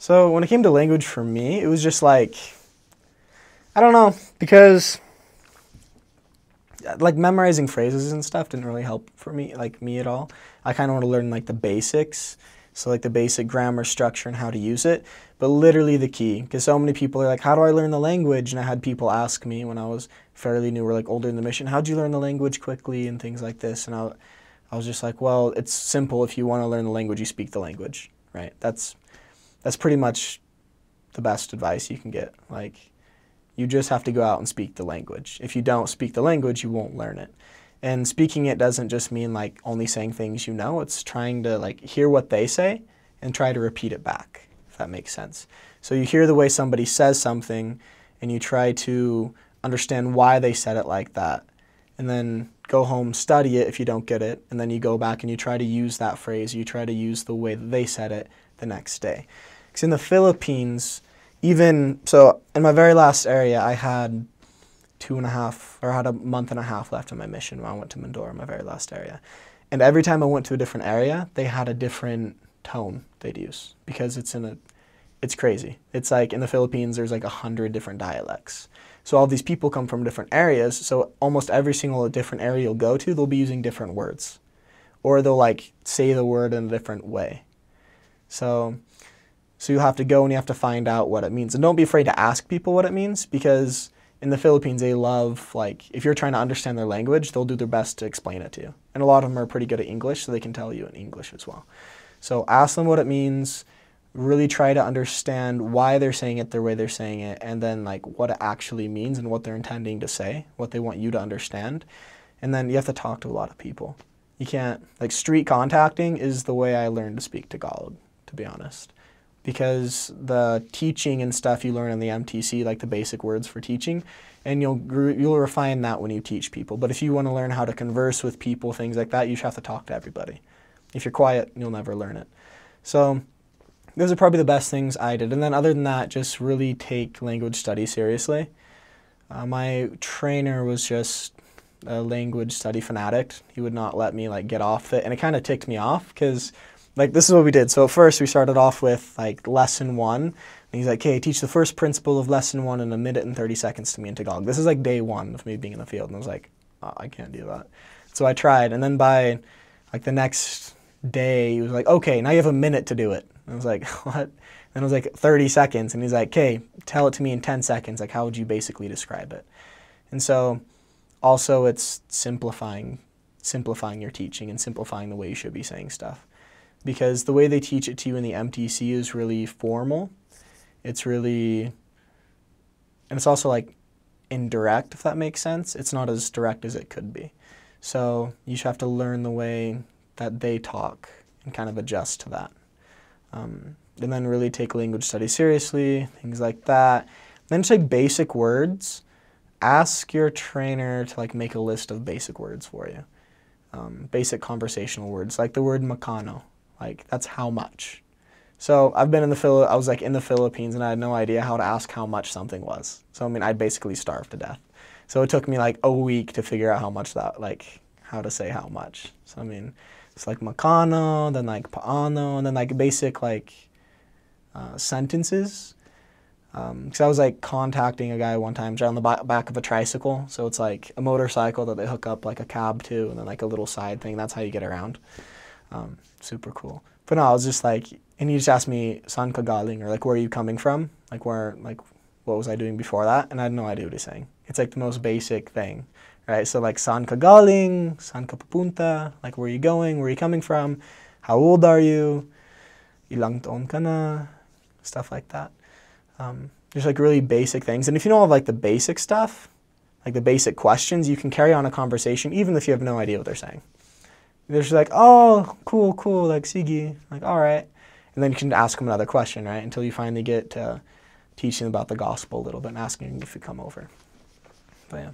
So when it came to language for me, it was just like, I don't know, because like memorizing phrases and stuff didn't really help for me, like me at all. I kind of want to learn like the basics. So like the basic grammar structure and how to use it, but literally the key, because so many people are like, how do I learn the language? And I had people ask me when I was fairly new or like older in the mission, how'd you learn the language quickly and things like this? And I was just like, well, it's simple. If you want to learn the language, you speak the language, right? That's pretty much the best advice you can get. Like, you just have to go out and speak the language. If you don't speak the language, you won't learn it. And speaking it doesn't just mean like only saying things you know. It's trying to like hear what they say and try to repeat it back, if that makes sense. So you hear the way somebody says something and you try to understand why they said it like that. And then go home, study it if you don't get it, and then you go back and you try to use that phrase. You try to use the way that they said it the next day. Because in the Philippines, so in my very last area, I had a month and a half left in my mission when I went to Mindoro, my very last area. And every time I went to a different area, they had a different tone they'd use, because it's crazy. It's like in the Philippines, there's like 100 different dialects. So all these people come from different areas, so almost every single different area you'll go to, they'll be using different words. Or they'll like say the word in a different way. So you have to go and you have to find out what it means. And don't be afraid to ask people what it means, because in the Philippines, they love, like, if you're trying to understand their language, they'll do their best to explain it to you. And a lot of them are pretty good at English, so they can tell you in English as well. So ask them what it means, really try to understand why they're saying it the way they're saying it, and then, like, what it actually means and what they're intending to say, what they want you to understand. And then you have to talk to a lot of people. You can't, like, street contacting is the way I learned to speak Tagalog, to be honest. Because the teaching and stuff you learn in the MTC, like the basic words for teaching, and you'll refine that when you teach people. But if you want to learn how to converse with people, things like that, you just have to talk to everybody. If you're quiet, you'll never learn it. So those are probably the best things I did. And then other than that, just really take language study seriously. My trainer was just a language study fanatic. He would not let me like get off it, and it kind of ticked me off, because like, this is what we did. So at first we started off with like lesson 1. And he's like, hey, teach the first principle of lesson 1 in 1 minute and 30 seconds to me in Tagalog. This is like day 1 of me being in the field. And I was like, oh, I can't do that. So I tried. And then by like the next day, he was like, okay, now you have 1 minute to do it. And I was like, what? And then it was like 30 seconds. And he's like, okay, tell it to me in 10 seconds. Like, how would you basically describe it? And so also it's simplifying your teaching and simplifying the way you should be saying stuff. Because the way they teach it to you in the MTC is really formal. It's really, and it's also like indirect, if that makes sense. It's not as direct as it could be. So you just have to learn the way that they talk and kind of adjust to that. And then really take language study seriously, things like that. Then just like basic words. Ask your trainer to like make a list of basic words for you. Basic conversational words, like the word makano. Like, that's how much. So I was like in the Philippines, and I had no idea how to ask how much something was. So I mean, I'd basically starved to death. So it took me like a week to figure out how much that, like, how to say how much. So I mean, it's like makano, then like paano, and then like basic like sentences. Because I was like contacting a guy one time on the back of a tricycle. So it's like a motorcycle that they hook up like a cab to, and then like a little side thing. That's how you get around. Super cool. But no, I was just like, and he just asked me, "Saan ka galing?" or like, "Where are you coming from?" Like, what was I doing before that? And I had no idea what he's saying. It's like the most basic thing, right? So like, "Saan ka galing?" "Saan ka pupunta?" Like, where are you going? Where are you coming from? How old are you? Ilang taon ka na? Stuff like that. Just like really basic things. And if you know all of like the basic stuff, like the basic questions, you can carry on a conversation even if you have no idea what they're saying. They're just like, oh, cool, like, sige, like, all right. And then you can ask them another question, right, until you finally get to teaching about the gospel a little bit and asking if you come over. But yeah.